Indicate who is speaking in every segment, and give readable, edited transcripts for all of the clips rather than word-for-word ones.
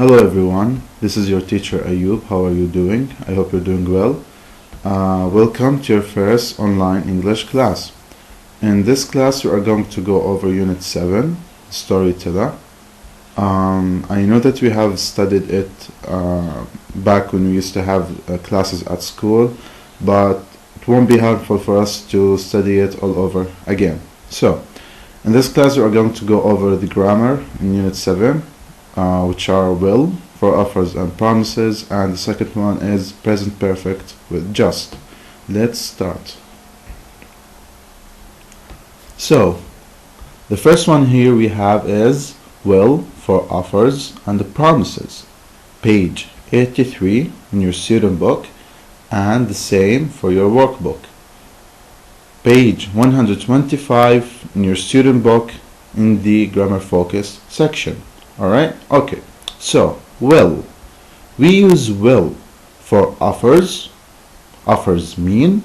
Speaker 1: Hello everyone, this is your teacher Ayub. How are you doing? I hope you're doing well. Welcome to your first online English class. In this class we are going to go over Unit 7, Storyteller. I know that we have studied it back when we used to have classes at school, but it won't be helpful for us to study it all over again. So, in this class we are going to go over the grammar in Unit 7. Which are will for offers and promises, and the second one is present perfect with just. Let's start. So the first one here we have is will for offers and promises, page 83 in your student book, and the same for your workbook, page 125 in your student book in the grammar focus section. Alright, okay, so will. We use will for offers. Offers mean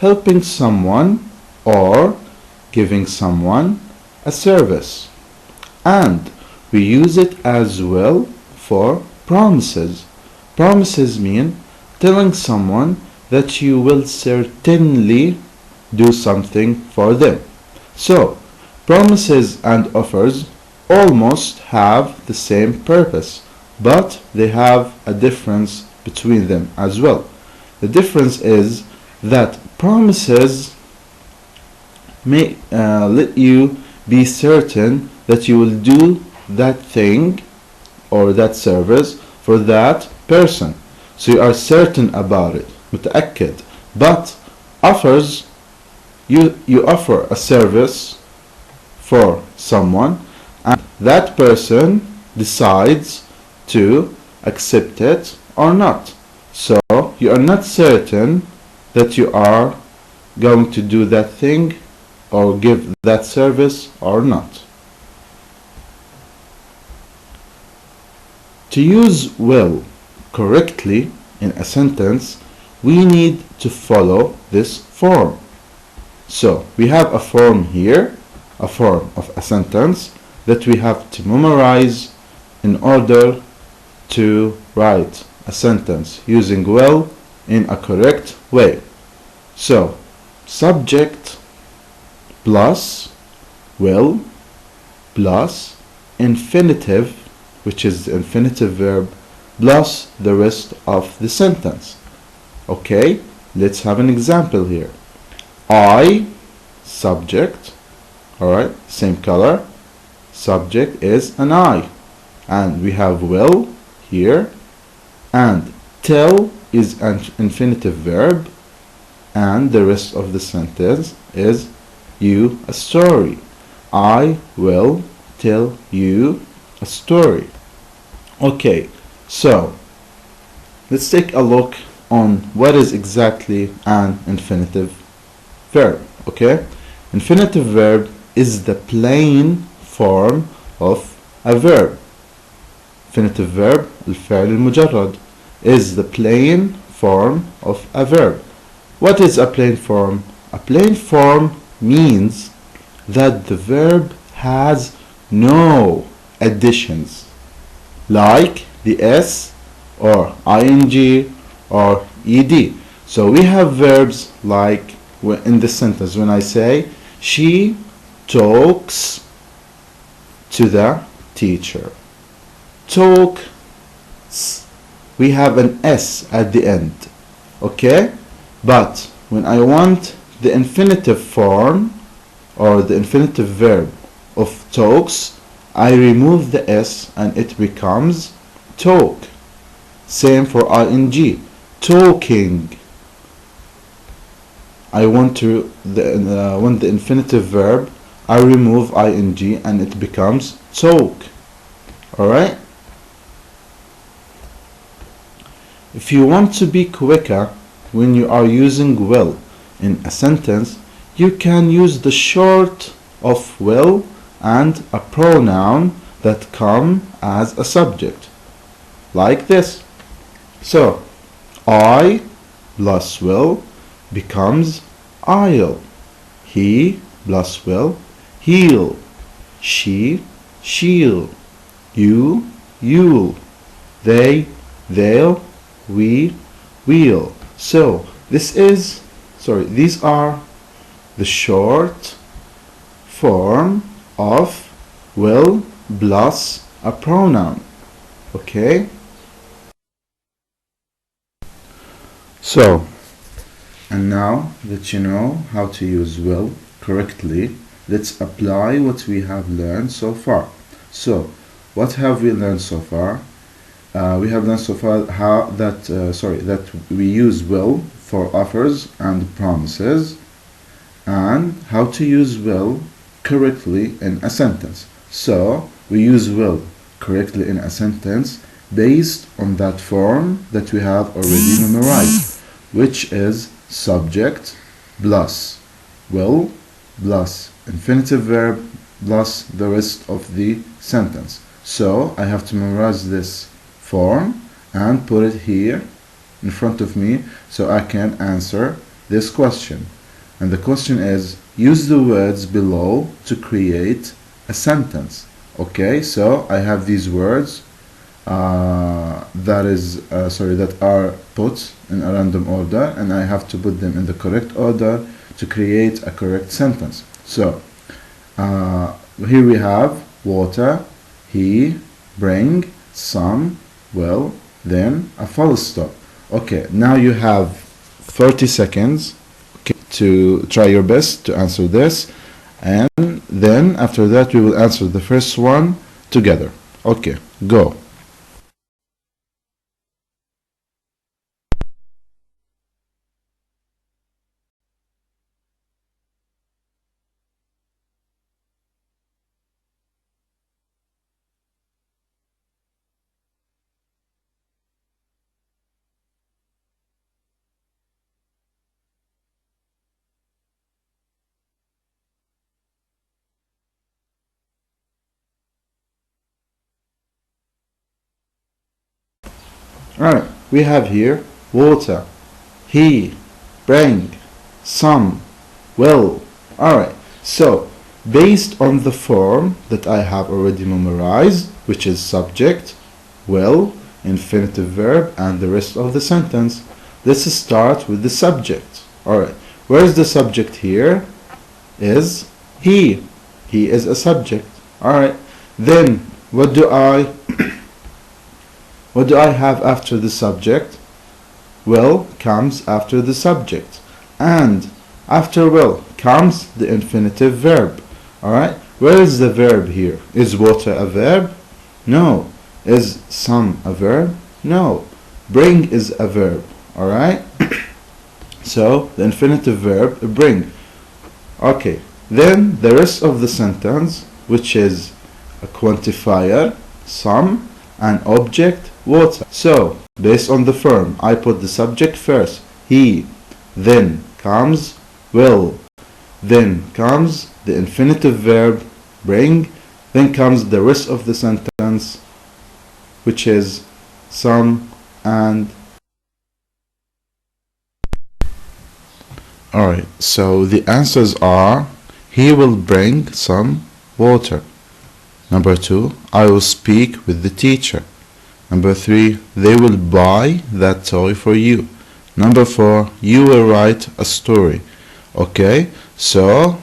Speaker 1: helping someone or giving someone a service. And we use it as well for promises. Promises mean telling someone that you will certainly do something for them. So, promises and offers almost have the same purpose, but they have a difference between them as well. The difference is that promises may let you be certain that you will do that thing or that service for that person, so you are certain about it, متأكد. But offers, you offer a service for someone, and that person decides to accept it or not. So you are not certain that you are going to do that thing or give that service or not. To use will correctly in a sentence, we need to follow this form. So we have a form here, a form of a sentence that we have to memorize in order to write a sentence using will in a correct way. So, subject plus will plus infinitive, which is the infinitive verb, plus the rest of the sentence. Okay, let's have an example here. I, subject, alright, same color. Subject is an I, and we have will here, and tell is an infinitive verb, and the rest of the sentence is you a story. I will tell you a story. Okay, so let's take a look on what is exactly an infinitive verb. Okay, infinitive verb is the plain form of a verb. Infinitive verb, الفعل المجرد, is the plain form of a verb. What is a plain form? A plain form means that the verb has no additions, like the s or ing or ed. So we have verbs like in this sentence when I say she talks to the teacher. Talk, we have an s at the end, okay? But when I want the infinitive form or the infinitive verb of talks, I remove the s and it becomes talk. Same for ing, talking. I want the infinitive verb, I remove ing and it becomes talk. Alright? If you want to be quicker when you are using will in a sentence, you can use the short of will and a pronoun that come as a subject, like this. So, I plus will becomes I'll. He plus will, he'll. She, she'll. You, you'll. they, they'll, we, we'll. So these are the short form of will plus a pronoun. Okay? So, and now that you know how to use will correctly, let's apply what we have learned so far. So, what have we learned so far? We have learned so far that we use will for offers and promises, and how to use will correctly in a sentence. So, we use will correctly in a sentence based on that form that we have already memorized, which is subject plus will plus infinitive verb plus the rest of the sentence. So I have to memorize this form and put it here in front of me so I can answer this question. And the question is, use the words below to create a sentence. Okay, so I have these words that are put in a random order, and I have to put them in the correct order to create a correct sentence. So here we have water, he, bring, some, will, then a full stop. Okay, now you have 30 seconds to try your best to answer this, and then after that we will answer the first one together. Okay, go. Alright, we have here water, he, bring, some, will. Alright, so based on the form that I have already memorized, which is subject, will, infinitive verb, and the rest of the sentence, let's start with the subject. Alright, where is the subject here? Is he. He is a subject. Alright, then what do I have after the subject? Will comes after the subject, and after will comes the infinitive verb. Alright, where is the verb here? Is water a verb? No. Is some a verb? No. Bring is a verb. Alright, so the infinitive verb bring. Okay, then the rest of the sentence, which is a quantifier, some, an object, water. So, based on the form, I put the subject first, he, then comes will, then comes the infinitive verb, bring, then comes the rest of the sentence, which is some and. Alright, so the answers are, he will bring some water. Number 2, I will speak with the teacher. Number 3, they will buy that toy for you. Number 4, you will write a story. Okay, so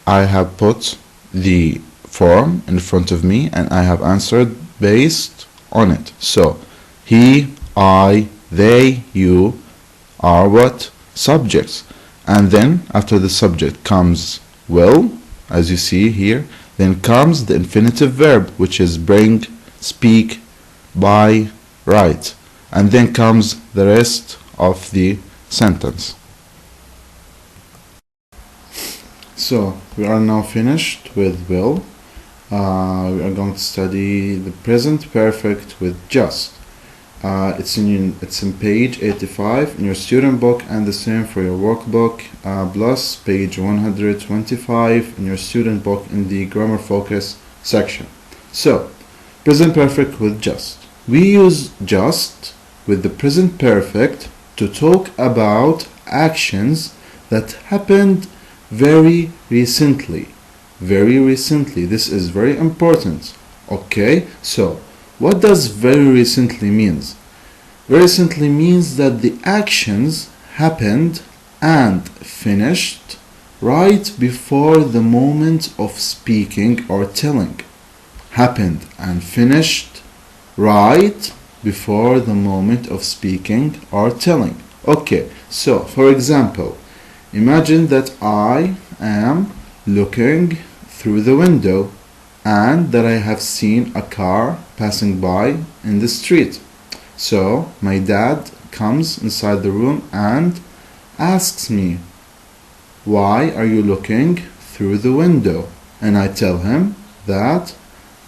Speaker 1: I have put the form in front of me and I have answered based on it. So, he, I, they, you are what? Subjects. And then after the subject comes will, as you see here, then comes the infinitive verb, which is bring, speak, buy, write, and then comes the rest of the sentence. So we are now finished with will. We are going to study the present perfect with just. It's in page 85 in your student book, and the same for your workbook, plus page 125 in your student book in the grammar focus section. So, present perfect with just. We use just with the present perfect to talk about actions that happened very recently. Very recently. This is very important. Okay, so what does very recently means? Very recently means that the actions happened and finished right before the moment of speaking or telling. Happened and finished right before the moment of speaking or telling. Okay, so for example, imagine that I am looking through the window and that I have seen a car passing by in the street. So my dad comes inside the room and asks me, why are you looking through the window? And I tell him that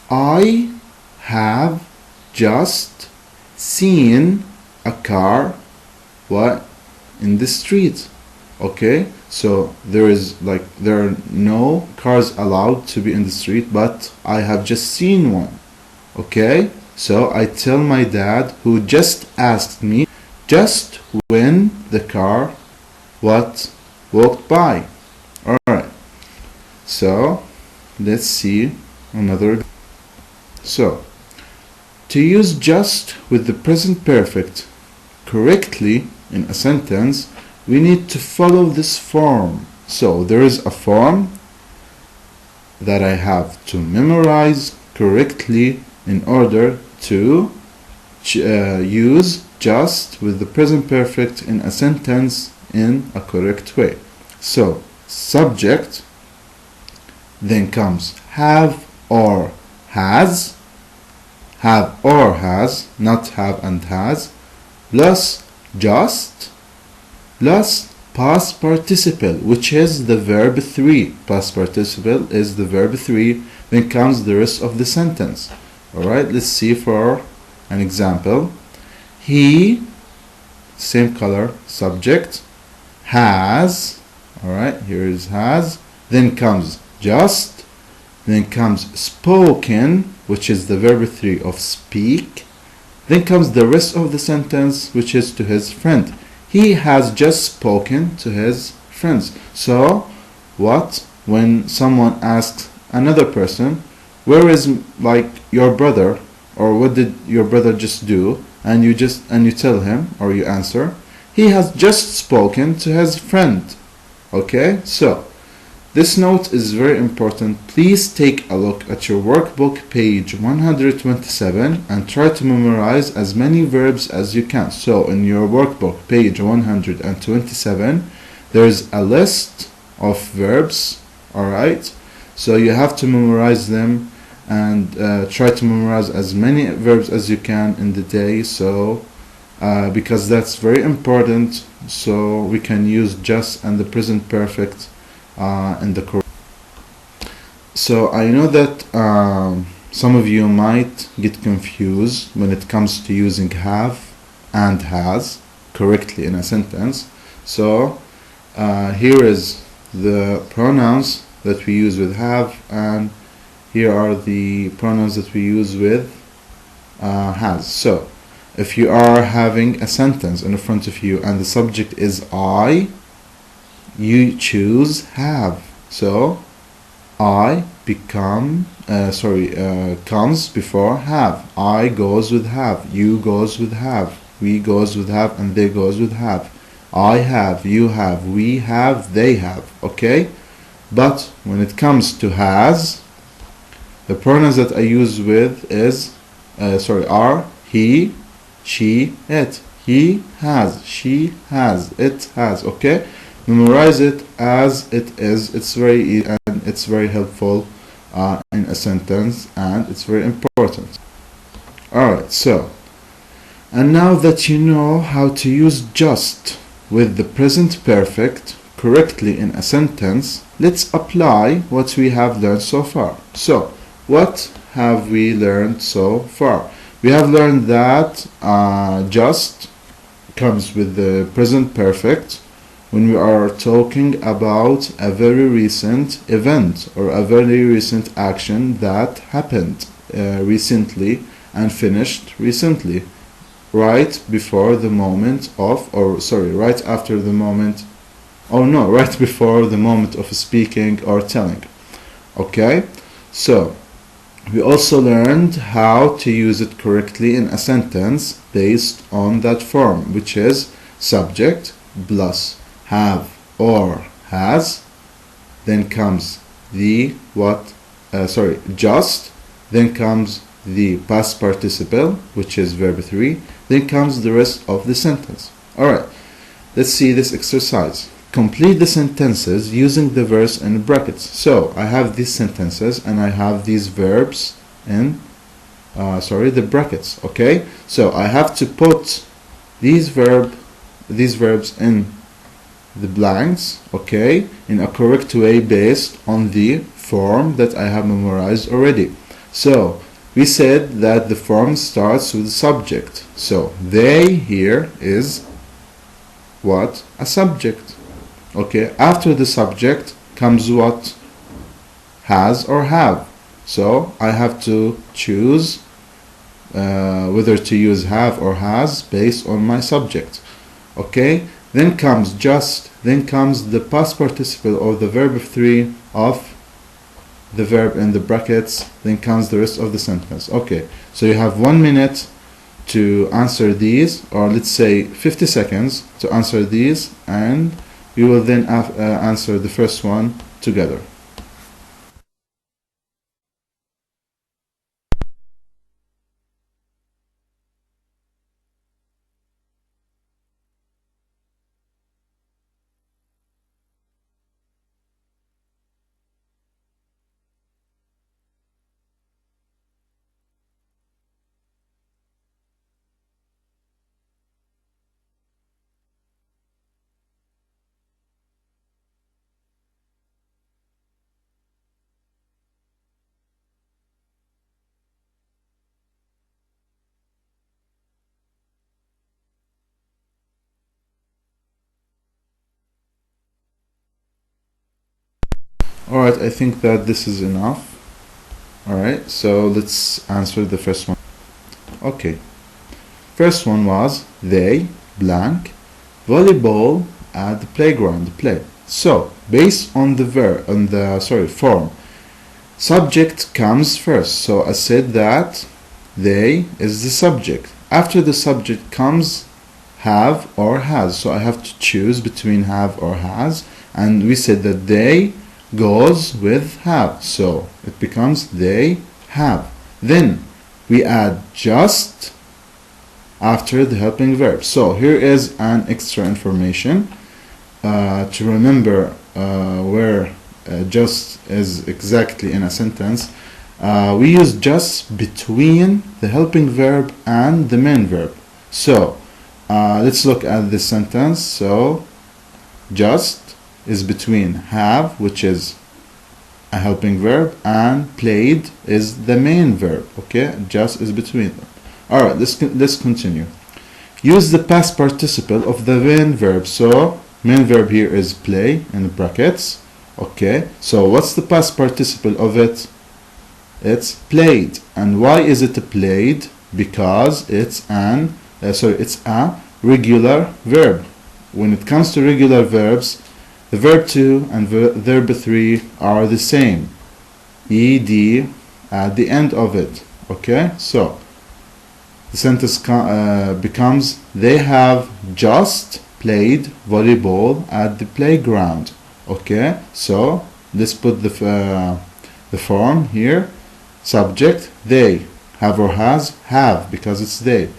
Speaker 1: I have just seen a car in the street. Okay, so there are no cars allowed to be in the street, but I have just seen one. Okay, so I tell my dad, who just asked me just when the car walked by. Alright, so let's see another. So to use just with the present perfect correctly in a sentence, we need to follow this form. So there is a form that I have to memorize correctly in order to use just with the present perfect in a sentence in a correct way. So subject, then comes have or has, not have and has, plus just, plus past participle, which is the verb 3. Past participle is the verb 3. Then comes the rest of the sentence. Alright, let's see for an example. He, same color, subject, has, alright, here is has, then comes just, then comes spoken, which is the verb 3 of speak, then comes the rest of the sentence, which is to his friend. He has just spoken to his friends. So when someone asks another person, where is your brother, or what did your brother just do, and you tell him, or you answer, he has just spoken to his friend. Okay, so this note is very important. Please take a look at your workbook, page 127, and try to memorize as many verbs as you can. So in your workbook, page 127, there's a list of verbs, alright? So you have to memorize them and try to memorize as many verbs as you can in the day, so because that's very important, so we can use just and the present perfect in the correct. So I know that some of you might get confused when it comes to using have and has correctly in a sentence. So here is the pronouns that we use with have, and here are the pronouns that we use with has. So if you are having a sentence in front of you and the subject is I, you choose have. So I comes before have. I goes with have. You goes with have. We goes with have, and they goes with have. I have, you have, we have, they have. Okay? But when it comes to has, the pronouns that I use with are he, she, it. He has, she has, it has. Okay? Memorize it as it is. It's very easy and it's very helpful in a sentence, and it's very important. Alright, so, and now that you know how to use just with the present perfect correctly in a sentence, let's apply what we have learned so far. So, what have we learned so far? We have learned that just comes with the present perfect when we are talking about a very recent event or a very recent action that happened recently and finished recently, right before the moment of, right after the moment, right before the moment of speaking or telling. Okay, so We also learned how to use it correctly in a sentence based on that form, which is subject plus have or has, then comes the just, then comes the past participle, which is verb 3, then comes the rest of the sentence. Alright, let's see this exercise. Complete the sentences using the verse in brackets. So I have these sentences and I have these verbs in the brackets. Okay, so I have to put these verbs in the blanks, okay, in a correct way based on the form that I have memorized already. So we said that the form starts with subject. So they here is what? A subject. Okay, after the subject comes what? Has or have. So I have to choose whether to use have or has based on my subject. Okay, then comes just, then comes the past participle or the verb 3 of the verb in the brackets, then comes the rest of the sentence. Okay, so you have 1 minute to answer these, or let's say 50 seconds to answer these, and we will then answer the first one together. Alright, I think that this is enough. Alright, so let's answer the first one. Okay, first one was they blank volleyball at the playground play. So based on the form, subject comes first. So I said that they is the subject. After the subject comes have or has. So I have to choose between have or has, and we said that they goes with have, so it becomes they have. Then we add just after the helping verb. So here is an extra information to remember where just is exactly in a sentence. We use just between the helping verb and the main verb. So let's look at this sentence. So just is between have, which is a helping verb, and played is the main verb. Okay, just is between them. Alright, let's continue. Use the past participle of the main verb. So main verb here is play in brackets. Okay, so what's the past participle of it? It's played. And why is it played? Because it's it's a regular verb. When it comes to regular verbs, the verb 2 and verb 3 are the same. ed at the end of it. Okay, so the sentence becomes they have just played volleyball at the playground. Okay, so let's put the form here. Subject they, have or has, have because it's they.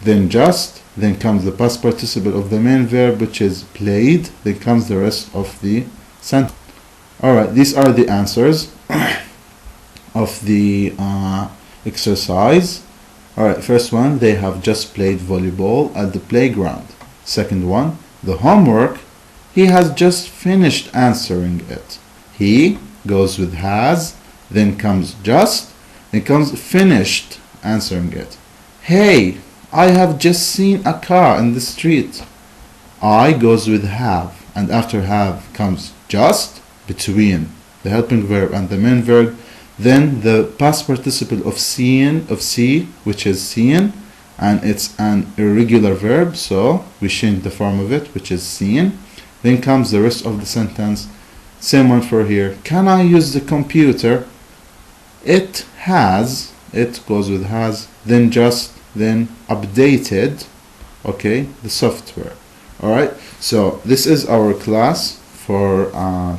Speaker 1: Then just, then comes the past participle of the main verb, which is played, then comes the rest of the sentence. Alright, these are the answers of the exercise. Alright, first one, they have just played volleyball at the playground. Second one, the homework, he has just finished answering it. He goes with has, then comes just, then comes finished answering it. Hey, I have just seen a car in the street. I goes with have, and after have comes just, between the helping verb and the main verb. Then the past participle of see, which is seen, and it's an irregular verb, so we change the form of it, which is seen. Then comes the rest of the sentence. Same one for here. Can I use the computer? it goes with has, then just, then updated, okay, the software. All right, so this is our class for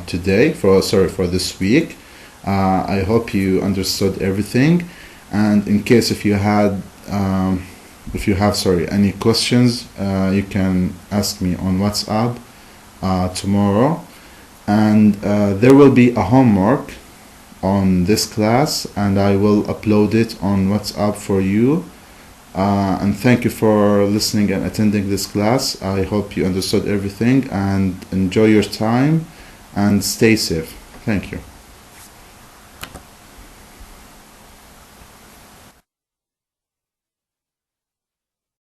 Speaker 1: today, for this week. I hope you understood everything, and in case if you have any questions, you can ask me on WhatsApp tomorrow, and there will be a homework on this class, and I will upload it on WhatsApp for you. And thank you for listening and attending this class. I hope you understood everything, and enjoy your time and stay safe. Thank you.